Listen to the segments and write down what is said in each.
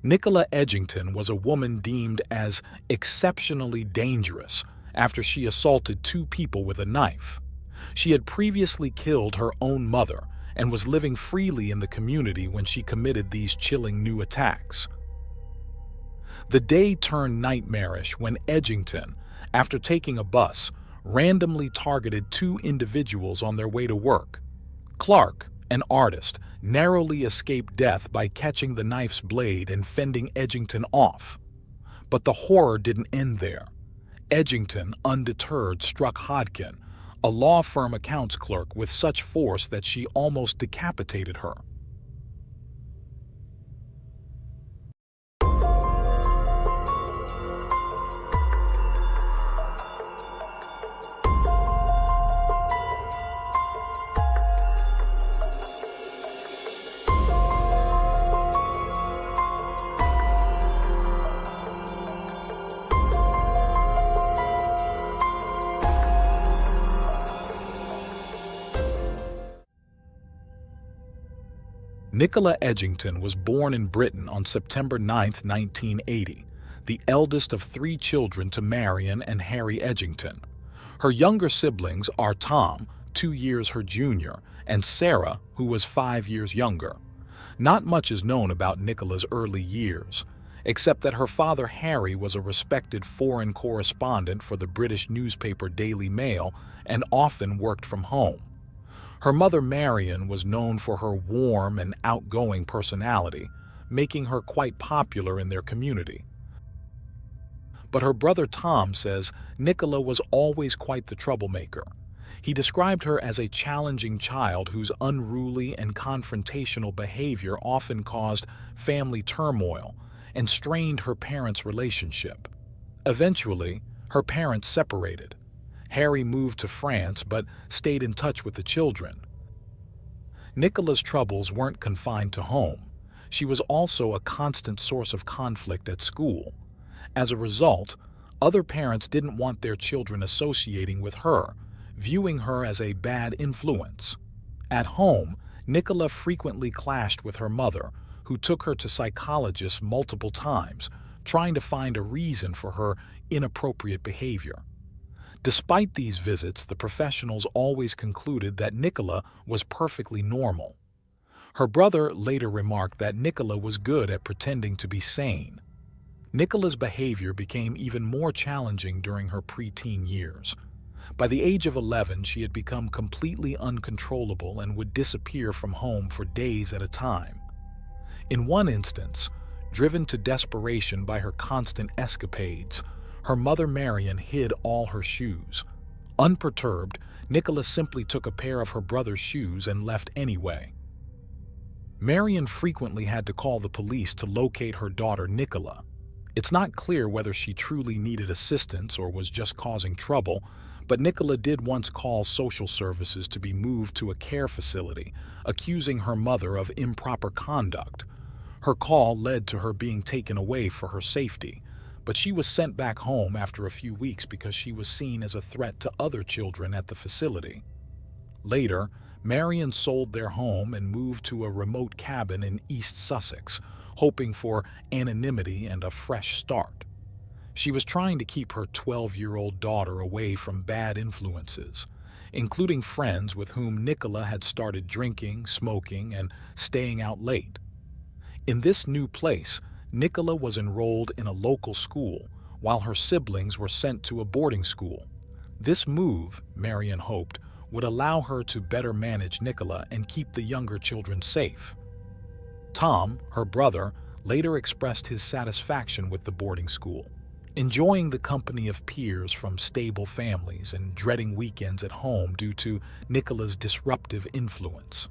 Nicola Edgington was a woman deemed as exceptionally dangerous after she assaulted two people with a knife. She had previously killed her own mother and was living freely in the community when she committed these chilling new attacks. The day turned nightmarish when Edgington, after taking a bus, randomly targeted two individuals on their way to work. Clark, an artist, narrowly escaped death by catching the knife's blade and fending Edgington off. But the horror didn't end there. Edgington, undeterred, struck Hodkin, a law firm accounts clerk, with such force that she almost decapitated her. Nicola Edgington was born in Britain on September 9, 1980, the eldest of three children to Marion and Harry Edgington. Her younger siblings are Tom, 2 years her junior, and Sarah, who was 5 years younger. Not much is known about Nicola's early years, except that her father Harry was a respected foreign correspondent for the British newspaper Daily Mail and often worked from home. Her mother Marion was known for her warm and outgoing personality, making her quite popular in their community. But her brother Tom says Nicola was always quite the troublemaker. He described her as a challenging child whose unruly and confrontational behavior often caused family turmoil and strained her parents' relationship. Eventually, her parents separated. Harry moved to France but stayed in touch with the children. Nicola's troubles weren't confined to home. She was also a constant source of conflict at school. As a result, other parents didn't want their children associating with her, viewing her as a bad influence. At home, Nicola frequently clashed with her mother, who took her to psychologists multiple times, trying to find a reason for her inappropriate behavior. Despite these visits, the professionals always concluded that Nicola was perfectly normal. Her brother later remarked that Nicola was good at pretending to be sane. Nicola's behavior became even more challenging during her preteen years. By the age of 11, she had become completely uncontrollable and would disappear from home for days at a time. In one instance, driven to desperation by her constant escapades, her mother Marion hid all her shoes. Unperturbed, Nicola simply took a pair of her brother's shoes and left anyway. Marion frequently had to call the police to locate her daughter Nicola. It's not clear whether she truly needed assistance or was just causing trouble, but Nicola did once call social services to be moved to a care facility, accusing her mother of improper conduct. Her call led to her being taken away for her safety, but she was sent back home after a few weeks because she was seen as a threat to other children at the facility. Later, Marion sold their home and moved to a remote cabin in East Sussex, hoping for anonymity and a fresh start. She was trying to keep her 12-year-old daughter away from bad influences, including friends with whom Nicola had started drinking, smoking, and staying out late. In this new place, Nicola was enrolled in a local school, while her siblings were sent to a boarding school. This move, Marion hoped, would allow her to better manage Nicola and keep the younger children safe. Tom, her brother, later expressed his satisfaction with the boarding school, enjoying the company of peers from stable families and dreading weekends at home due to Nicola's disruptive influence.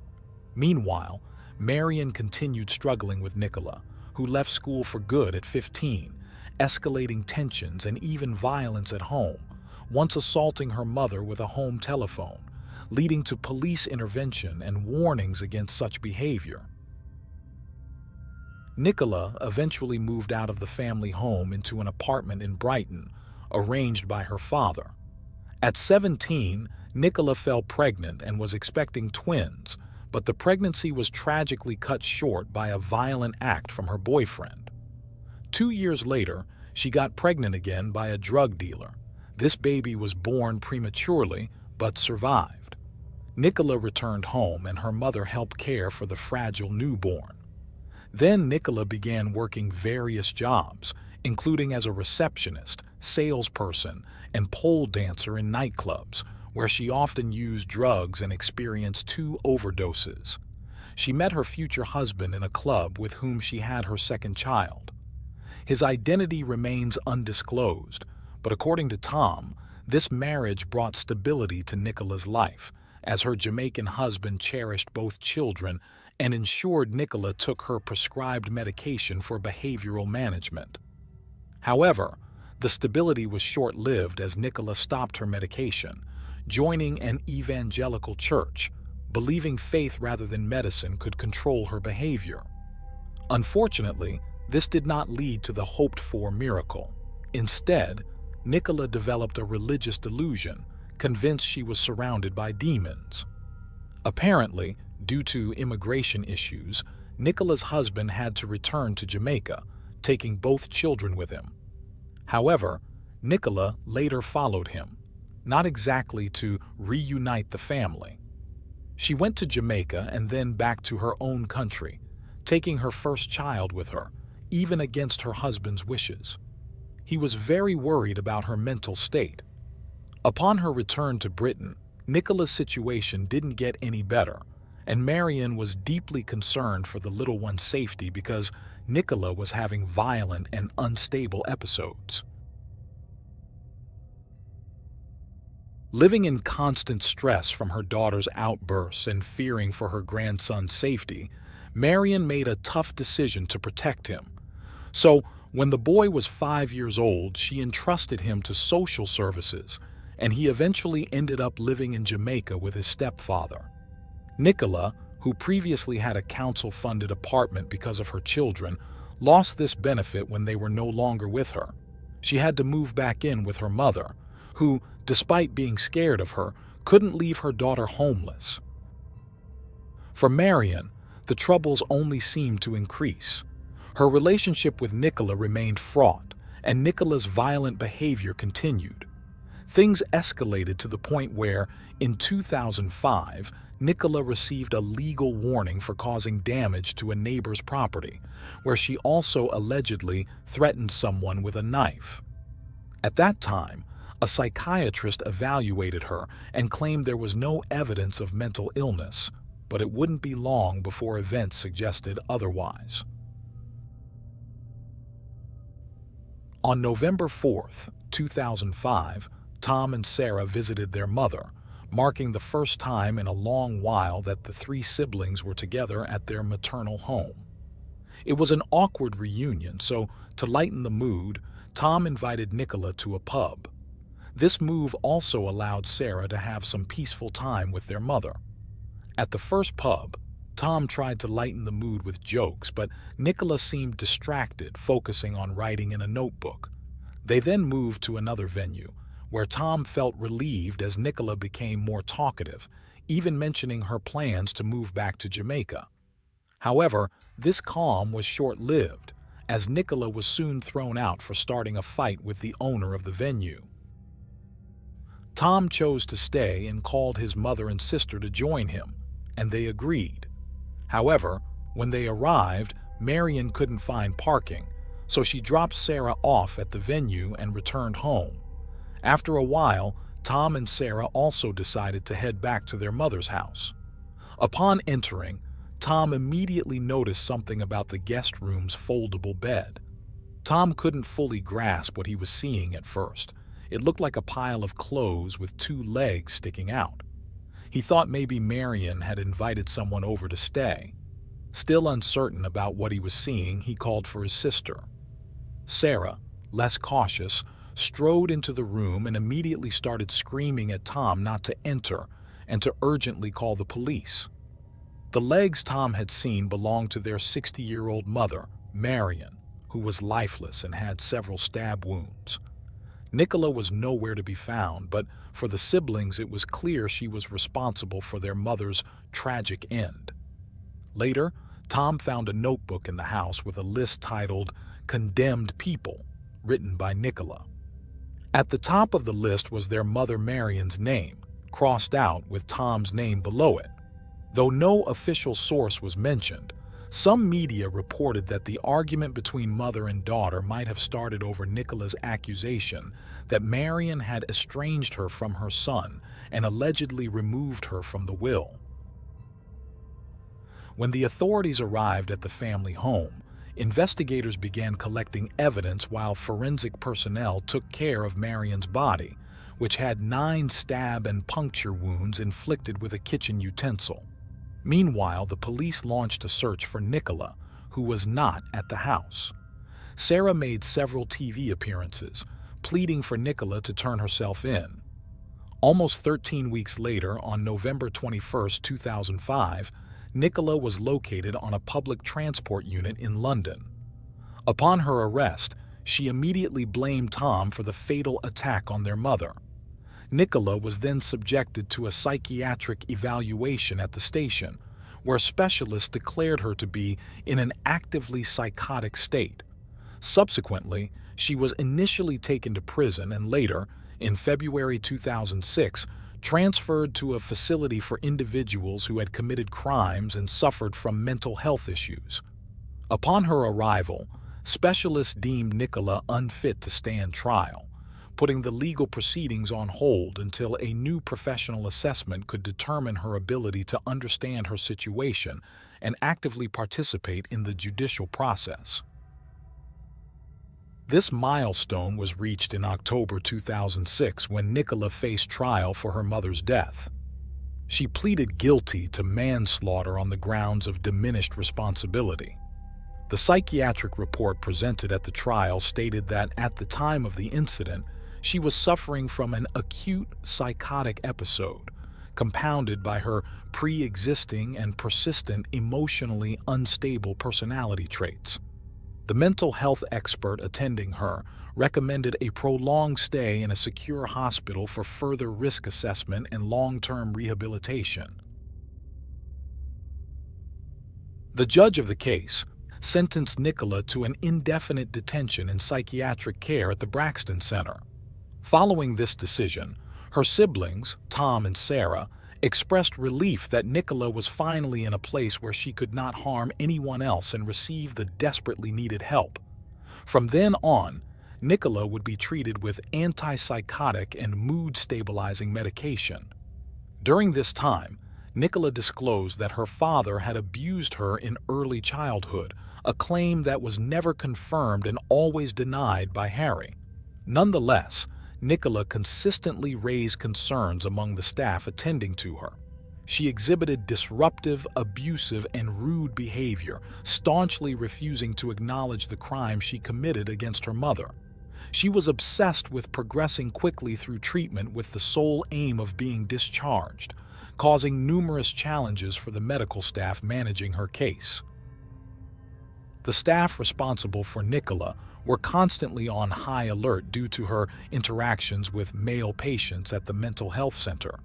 Meanwhile, Marion continued struggling with Nicola, who left school for good at 15, escalating tensions and even violence at home, once assaulting her mother with a home telephone, leading to police intervention and warnings against such behavior. Nicola eventually moved out of the family home into an apartment in Brighton, arranged by her father. At 17, Nicola fell pregnant and was expecting twins, but the pregnancy was tragically cut short by a violent act from her boyfriend. 2 years later, she got pregnant again by a drug dealer. This baby was born prematurely, but survived. Nicola returned home and her mother helped care for the fragile newborn. Then Nicola began working various jobs, including as a receptionist, salesperson, and pole dancer in nightclubs, where she often used drugs and experienced 2 overdoses. She met her future husband in a club with whom she had her second child. His identity remains undisclosed, but according to Tom, this marriage brought stability to Nicola's life, as her Jamaican husband cherished both children and ensured Nicola took her prescribed medication for behavioral management. However, the stability was short-lived as Nicola stopped her medication, joining an evangelical church, believing faith rather than medicine could control her behavior. Unfortunately, this did not lead to the hoped-for miracle. Instead, Nicola developed a religious delusion, convinced she was surrounded by demons. Apparently, due to immigration issues, Nicola's husband had to return to Jamaica, taking both children with him. However, Nicola later followed him, not exactly to reunite the family. She went to Jamaica and then back to her own country, taking her first child with her, even against her husband's wishes. He was very worried about her mental state. Upon her return to Britain, Nicola's situation didn't get any better, and Marion was deeply concerned for the little one's safety because Nicola was having violent and unstable episodes. Living in constant stress from her daughter's outbursts and fearing for her grandson's safety, Marion made a tough decision to protect him. So, when the boy was 5 years old, she entrusted him to social services, and he eventually ended up living in Jamaica with his stepfather. Nicola, who previously had a council-funded apartment because of her children, lost this benefit when they were no longer with her. She had to move back in with her mother, who, despite being scared of her, couldn't leave her daughter homeless. For Marion, the troubles only seemed to increase. Her relationship with Nicola remained fraught, and Nicola's violent behavior continued. Things escalated to the point where, in 2005, Nicola received a legal warning for causing damage to a neighbor's property, where she also allegedly threatened someone with a knife. At that time, a psychiatrist evaluated her and claimed there was no evidence of mental illness, but it wouldn't be long before events suggested otherwise. On November 4th, 2005, Tom and Sarah visited their mother, marking the first time in a long while that the 3 siblings were together at their maternal home. It was an awkward reunion, so to lighten the mood, Tom invited Nicola to a pub. This move also allowed Sarah to have some peaceful time with their mother. At the first pub, Tom tried to lighten the mood with jokes, but Nicola seemed distracted, focusing on writing in a notebook. They then moved to another venue, where Tom felt relieved as Nicola became more talkative, even mentioning her plans to move back to Jamaica. However, this calm was short-lived, as Nicola was soon thrown out for starting a fight with the owner of the venue. Tom chose to stay and called his mother and sister to join him, and they agreed. However, when they arrived, Marion couldn't find parking, so she dropped Sarah off at the venue and returned home. After a while, Tom and Sarah also decided to head back to their mother's house. Upon entering, Tom immediately noticed something about the guest room's foldable bed. Tom couldn't fully grasp what he was seeing at first. It looked like a pile of clothes with 2 legs sticking out. He thought maybe Marion had invited someone over to stay. Still uncertain about what he was seeing, he called for his sister. Sarah, less cautious, strode into the room and immediately started screaming at Tom not to enter and to urgently call the police. The legs Tom had seen belonged to their 60-year-old mother, Marion, who was lifeless and had several stab wounds. Nicola was nowhere to be found, but for the siblings it was clear she was responsible for their mother's tragic end. Later, Tom found a notebook in the house with a list titled Condemned People, written by Nicola. At the top of the list was their mother Marion's name, crossed out with Tom's name below it. Though no official source was mentioned, some media reported that the argument between mother and daughter might have started over Nicola's accusation that Marion had estranged her from her son and allegedly removed her from the will. When the authorities arrived at the family home, investigators began collecting evidence while forensic personnel took care of Marion's body, which had 9 stab and puncture wounds inflicted with a kitchen utensil. Meanwhile, the police launched a search for Nicola, who was not at the house. Sarah made several TV appearances, pleading for Nicola to turn herself in. Almost 13 weeks later, on November 21, 2005, Nicola was located on a public transport unit in London. Upon her arrest, she immediately blamed Tom for the fatal attack on their mother. Nicola was then subjected to a psychiatric evaluation at the station, where specialists declared her to be in an actively psychotic state. Subsequently, she was initially taken to prison and later, in February 2006, transferred to a facility for individuals who had committed crimes and suffered from mental health issues. Upon her arrival, specialists deemed Nicola unfit to stand trial, putting the legal proceedings on hold until a new professional assessment could determine her ability to understand her situation and actively participate in the judicial process. This milestone was reached in October 2006 when Nicola faced trial for her mother's death. She pleaded guilty to manslaughter on the grounds of diminished responsibility. The psychiatric report presented at the trial stated that at the time of the incident, she was suffering from an acute psychotic episode, compounded by her pre-existing and persistent emotionally unstable personality traits. The mental health expert attending her recommended a prolonged stay in a secure hospital for further risk assessment and long-term rehabilitation. The judge of the case sentenced Nicola to an indefinite detention in psychiatric care at the Braxton Center. Following this decision, her siblings, Tom and Sarah, expressed relief that Nicola was finally in a place where she could not harm anyone else and receive the desperately needed help. From then on, Nicola would be treated with antipsychotic and mood-stabilizing medication. During this time, Nicola disclosed that her father had abused her in early childhood, a claim that was never confirmed and always denied by Harry. Nonetheless, Nicola consistently raised concerns among the staff attending to her. She exhibited disruptive, abusive, and rude behavior, staunchly refusing to acknowledge the crime she committed against her mother. She was obsessed with progressing quickly through treatment with the sole aim of being discharged, causing numerous challenges for the medical staff managing her case. The staff responsible for Nicola were constantly on high alert due to her interactions with male patients at the mental health center.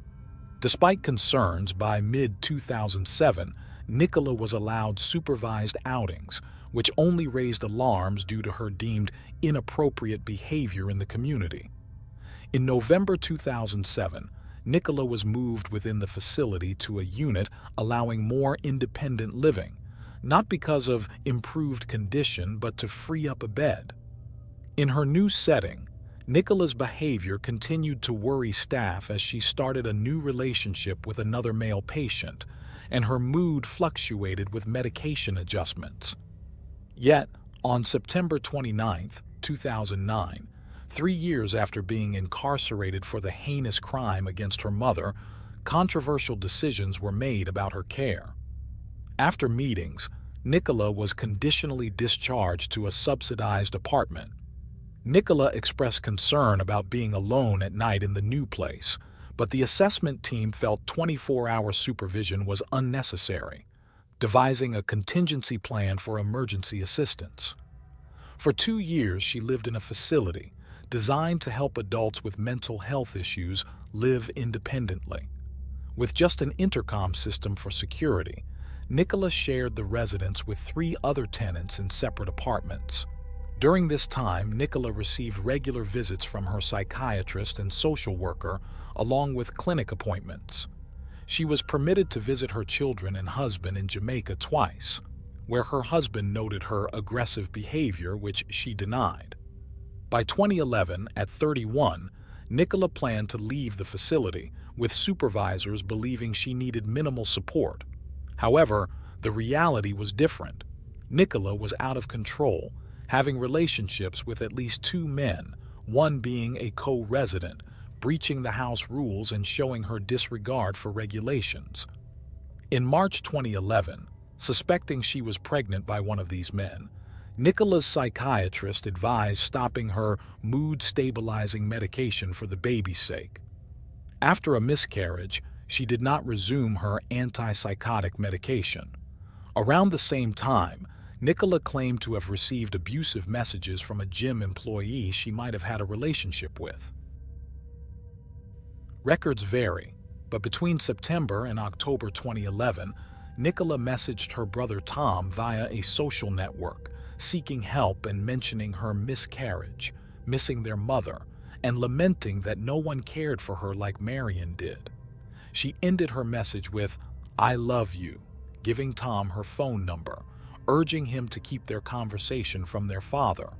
Despite concerns, by mid-2007, Nicola was allowed supervised outings, which only raised alarms due to her deemed inappropriate behavior in the community. In November 2007, Nicola was moved within the facility to a unit allowing more independent living, not because of improved condition, but to free up a bed. In her new setting, Nicola's behavior continued to worry staff as she started a new relationship with another male patient, and her mood fluctuated with medication adjustments. Yet, on September 29, 2009, 3 years after being incarcerated for the heinous crime against her mother, controversial decisions were made about her care. After meetings, Nicola was conditionally discharged to a subsidized apartment. Nicola expressed concern about being alone at night in the new place, but the assessment team felt 24-hour supervision was unnecessary, devising a contingency plan for emergency assistance. For 2 years, she lived in a facility designed to help adults with mental health issues live independently. With just an intercom system for security, Nicola shared the residence with 3 other tenants in separate apartments. During this time, Nicola received regular visits from her psychiatrist and social worker, along with clinic appointments. She was permitted to visit her children and husband in Jamaica twice, where her husband noted her aggressive behavior, which she denied. By 2011, at 31, Nicola planned to leave the facility, with supervisors believing she needed minimal support. However, the reality was different. Nicola was out of control, having relationships with at least 2 men, one being a co-resident, breaching the house rules and showing her disregard for regulations. In March 2011, suspecting she was pregnant by one of these men, Nicola's psychiatrist advised stopping her mood-stabilizing medication for the baby's sake. After a miscarriage, she did not resume her antipsychotic medication. Around the same time, Nicola claimed to have received abusive messages from a gym employee she might have had a relationship with. Records vary, but between September and October 2011, Nicola messaged her brother Tom via a social network, seeking help and mentioning her miscarriage, missing their mother, and lamenting that no one cared for her like Marion did. She ended her message with, "I love you," giving Tom her phone number, urging him to keep their conversation from their father.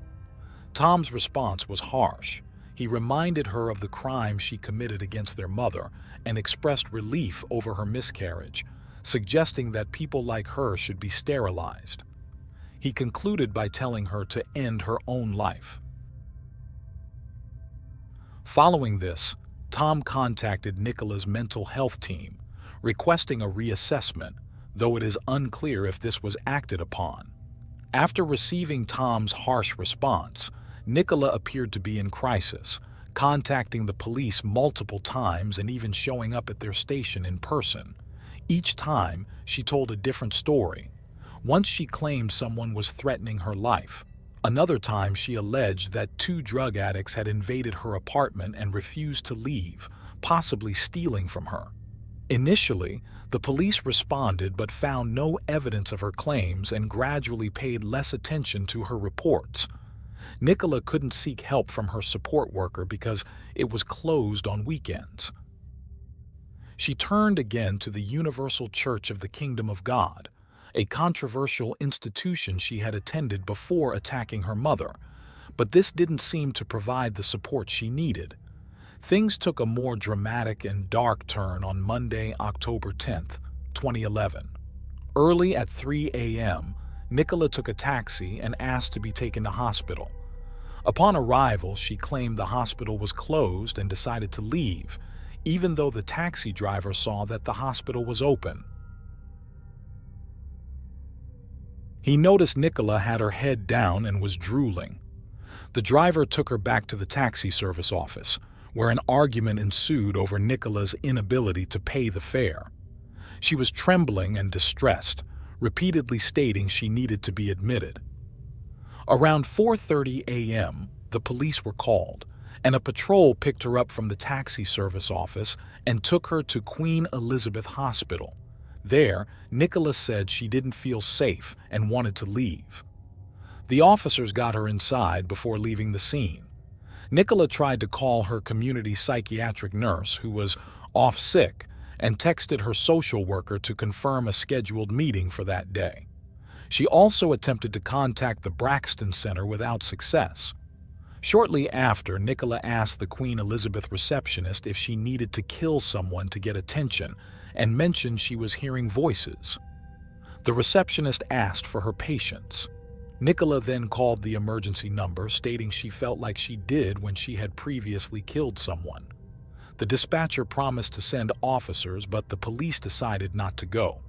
Tom's response was harsh. He reminded her of the crime she committed against their mother and expressed relief over her miscarriage, suggesting that people like her should be sterilized. He concluded by telling her to end her own life. Following this, Tom contacted Nicola's mental health team, requesting a reassessment, though it is unclear if this was acted upon. After receiving Tom's harsh response, Nicola appeared to be in crisis, contacting the police multiple times and even showing up at their station in person. Each time, she told a different story. Once she claimed someone was threatening her life. Another time she alleged that 2 drug addicts had invaded her apartment and refused to leave, possibly stealing from her. Initially, the police responded but found no evidence of her claims and gradually paid less attention to her reports. Nicola couldn't seek help from her support worker because it was closed on weekends. She turned again to the Universal Church of the Kingdom of God, a controversial institution she had attended before attacking her mother, but this didn't seem to provide the support she needed. Things took a more dramatic and dark turn on Monday, October 10th, 2011. Early at 3 a.m., Nicola took a taxi and asked to be taken to hospital. Upon arrival, she claimed the hospital was closed and decided to leave, even though the taxi driver saw that the hospital was open. He noticed Nicola had her head down and was drooling. The driver took her back to the taxi service office, where an argument ensued over Nicola's inability to pay the fare. She was trembling and distressed, repeatedly stating she needed to be admitted. Around 4:30 a.m., the police were called, and a patrol picked her up from the taxi service office and took her to Queen Elizabeth Hospital. There, Nicola said she didn't feel safe and wanted to leave. The officers got her inside before leaving the scene. Nicola tried to call her community psychiatric nurse, who was off sick, and texted her social worker to confirm a scheduled meeting for that day. She also attempted to contact the Braxton Center without success. Shortly after, Nicola asked the Queen Elizabeth receptionist if she needed to kill someone to get attention and mentioned she was hearing voices. The receptionist asked for her patience. Nicola then called the emergency number, stating she felt like she did when she had previously killed someone. The dispatcher promised to send officers, but the police decided not to go.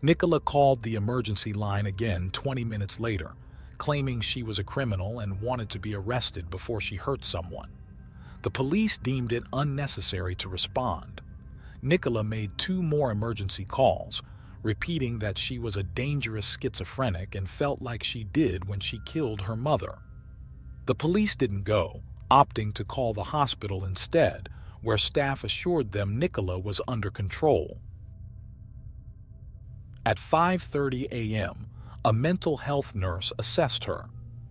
Nicola called the emergency line again 20 minutes later, claiming she was a criminal and wanted to be arrested before she hurt someone. The police deemed it unnecessary to respond. Nicola made 2 more emergency calls, repeating that she was a dangerous schizophrenic and felt like she did when she killed her mother. The police didn't go, opting to call the hospital instead, where staff assured them Nicola was under control. At 5:30 a.m., a mental health nurse assessed her.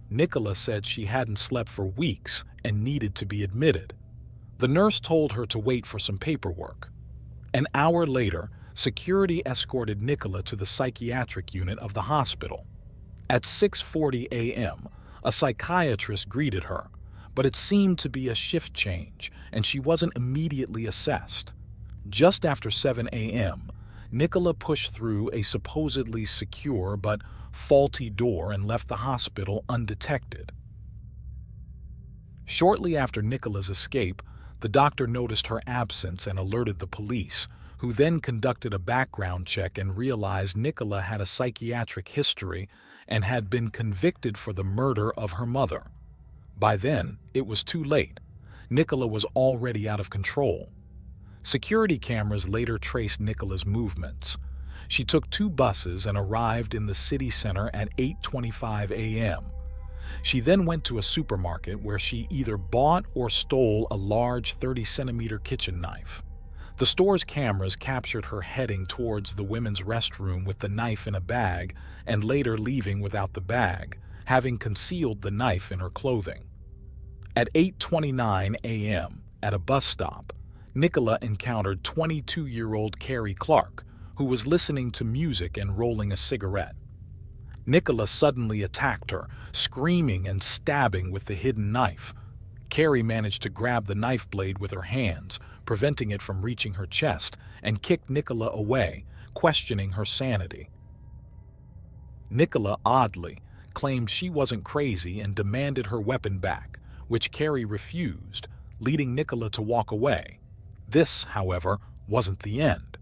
Nicola said she hadn't slept for weeks and needed to be admitted. The nurse told her to wait for some paperwork. An hour later, security escorted Nicola to the psychiatric unit of the hospital. At 6:40 a.m., a psychiatrist greeted her, but it seemed to be a shift change, and she wasn't immediately assessed. Just after 7 a.m., Nicola pushed through a supposedly secure but faulty door and left the hospital undetected. Shortly after Nicola's escape, the doctor noticed her absence and alerted the police, who then conducted a background check and realized Nicola had a psychiatric history and had been convicted for the murder of her mother. By then, it was too late. Nicola was already out of control. Security cameras later traced Nicola's movements. She took 2 buses and arrived in the city center at 8:25 a.m. She then went to a supermarket where she either bought or stole a large 30-centimeter kitchen knife. The store's cameras captured her heading towards the women's restroom with the knife in a bag and later leaving without the bag, having concealed the knife in her clothing. At 8:29 a.m., at a bus stop, Nicola encountered 22-year-old Carrie Clark, who was listening to music and rolling a cigarette. Nicola suddenly attacked her, screaming and stabbing with the hidden knife. Carrie managed to grab the knife blade with her hands, preventing it from reaching her chest, and kicked Nicola away, questioning her sanity. Nicola, oddly, claimed she wasn't crazy and demanded her weapon back, which Carrie refused, leading Nicola to walk away. This, however, wasn't the end.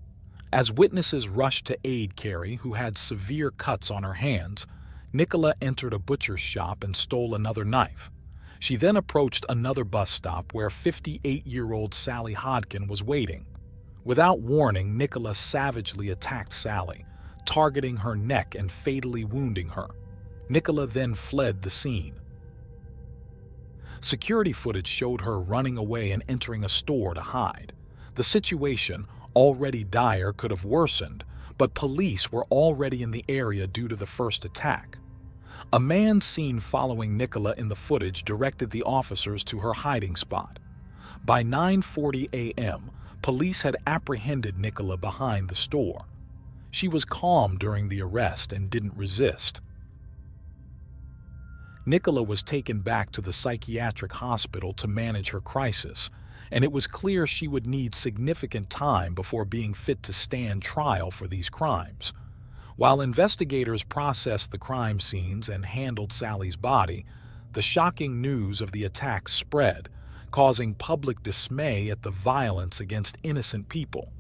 As witnesses rushed to aid Carrie, who had severe cuts on her hands, Nicola entered a butcher's shop and stole another knife. She then approached another bus stop where 58-year-old Sally Hodkin was waiting. Without warning, Nicola savagely attacked Sally, targeting her neck and fatally wounding her. Nicola then fled the scene. Security footage showed her running away and entering a store to hide. The situation, already dire, could have worsened, but police were already in the area due to the first attack. A man seen following Nicola in the footage directed the officers to her hiding spot. By 9:40 a.m., police had apprehended Nicola behind the store. She was calm during the arrest and didn't resist. Nicola was taken back to the psychiatric hospital to manage her crisis, and it was clear she would need significant time before being fit to stand trial for these crimes. While investigators processed the crime scenes and handled Sally's body, the shocking news of the attack spread, causing public dismay at the violence against innocent people.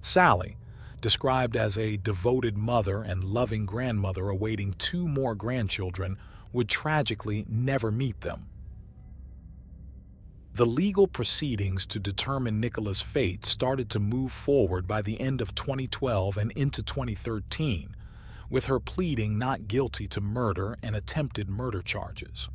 Sally, described as a devoted mother and loving grandmother awaiting 2 more grandchildren, would tragically never meet them. The legal proceedings to determine Nicola's fate started to move forward by the end of 2012 and into 2013, with her pleading not guilty to murder and attempted murder charges.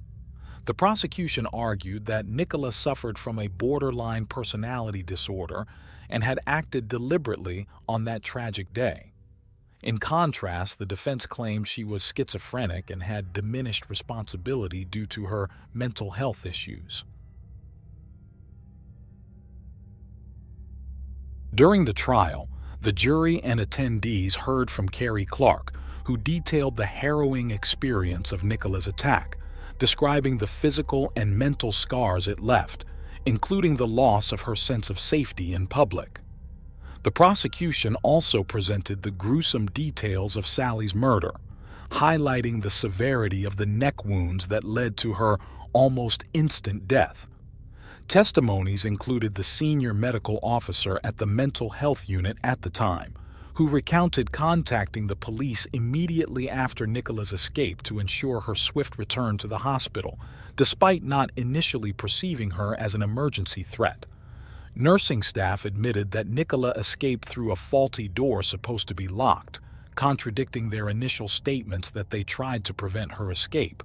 The prosecution argued that Nicola suffered from a borderline personality disorder and had acted deliberately on that tragic day. In contrast, the defense claimed she was schizophrenic and had diminished responsibility due to her mental health issues. During the trial, the jury and attendees heard from Carrie Clark, who detailed the harrowing experience of Nicola's attack, describing the physical and mental scars it left, including the loss of her sense of safety in public. The prosecution also presented the gruesome details of Sally's murder, highlighting the severity of the neck wounds that led to her almost instant death. Testimonies included the senior medical officer at the mental health unit at the time, who recounted contacting the police immediately after Nicola's escape to ensure her swift return to the hospital, despite not initially perceiving her as an emergency threat. Nursing staff admitted that Nicola escaped through a faulty door supposed to be locked, contradicting their initial statements that they tried to prevent her escape,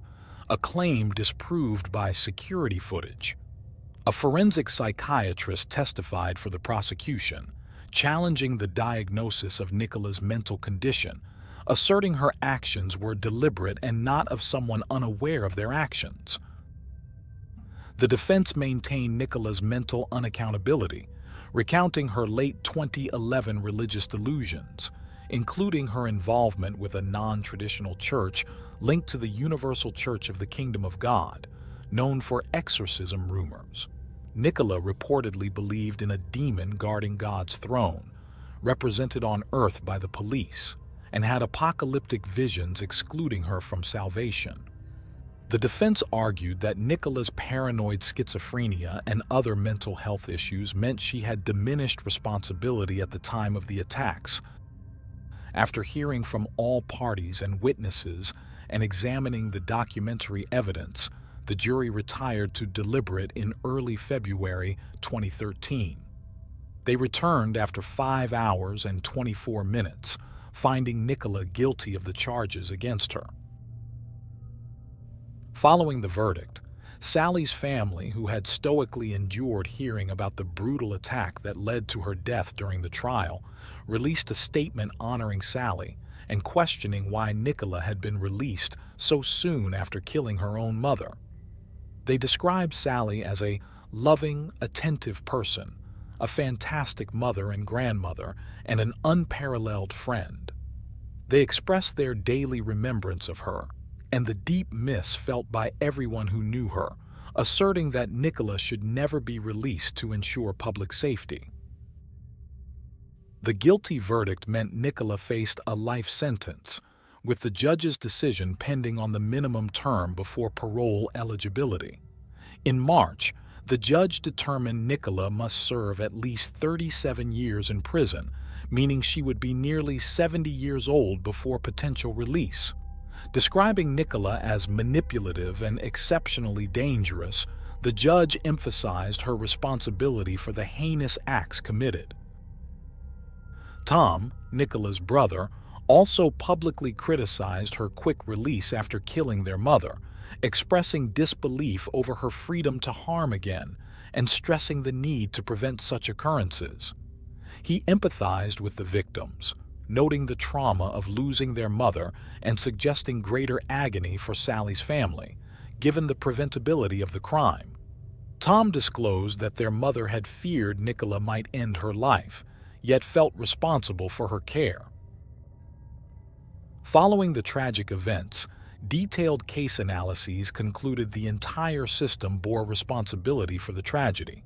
a claim disproved by security footage. A forensic psychiatrist testified for the prosecution, challenging the diagnosis of Nicola's mental condition, asserting her actions were deliberate and not of someone unaware of their actions. The defense maintained Nicola's mental unaccountability, recounting her late 2011 religious delusions, including her involvement with a non-traditional church linked to the Universal Church of the Kingdom of God, known for exorcism rumors. Nicola reportedly believed in a demon guarding God's throne, represented on earth by the police, and had apocalyptic visions excluding her from salvation. The defense argued that Nicola's paranoid schizophrenia and other mental health issues meant she had diminished responsibility at the time of the attacks. After hearing from all parties and witnesses and examining the documentary evidence, the jury retired to deliberate in early February 2013. They returned after 5 hours and 24 minutes, finding Nicola guilty of the charges against her. Following the verdict, Sally's family, who had stoically endured hearing about the brutal attack that led to her death during the trial, released a statement honoring Sally and questioning why Nicola had been released so soon after killing her own mother. They described Sally as a loving, attentive person, a fantastic mother and grandmother, and an unparalleled friend. They expressed their daily remembrance of her and the deep miss felt by everyone who knew her, asserting that Nicola should never be released to ensure public safety. The guilty verdict meant Nicola faced a life sentence, with the judge's decision pending on the minimum term before parole eligibility. In March, the judge determined Nicola must serve at least 37 years in prison, meaning she would be nearly 70 years old before potential release. Describing Nicola as manipulative and exceptionally dangerous, the judge emphasized her responsibility for the heinous acts committed. Tom, Nicola's brother, also publicly criticized her quick release after killing their mother, expressing disbelief over her freedom to harm again and stressing the need to prevent such occurrences. He empathized with the victims, noting the trauma of losing their mother and suggesting greater agony for Sally's family, given the preventability of the crime. Tom disclosed that their mother had feared Nicola might end her life, yet felt responsible for her care. Following the tragic events, detailed case analyses concluded the entire system bore responsibility for the tragedy.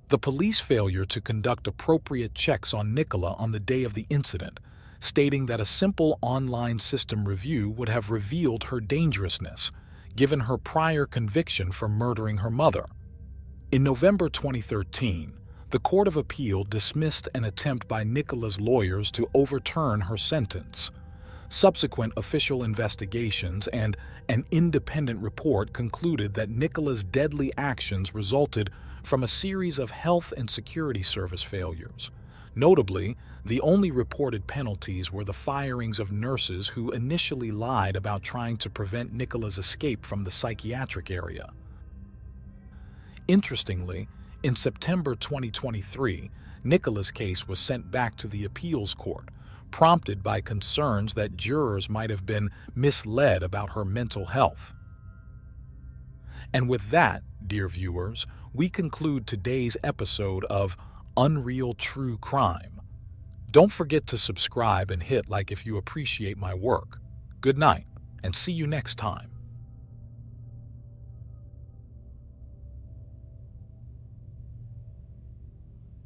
The police failure to conduct appropriate checks on Nicola on the day of the incident, stating that a simple online system review would have revealed her dangerousness, given her prior conviction for murdering her mother. In November 2013, the Court of Appeal dismissed an attempt by Nicola's lawyers to overturn her sentence. Subsequent official investigations and an independent report concluded that Nicola's deadly actions resulted from a series of health and security service failures. Notably, the only reported penalties were the firings of nurses who initially lied about trying to prevent Nicola's escape from the psychiatric area. Interestingly, in September 2023, Nicola's case was sent back to the appeals court, prompted by concerns that jurors might have been misled about her mental health. And with that, dear viewers, we conclude today's episode of Unreal True Crime. Don't forget to subscribe and hit like if you appreciate my work. Good night, and see you next time.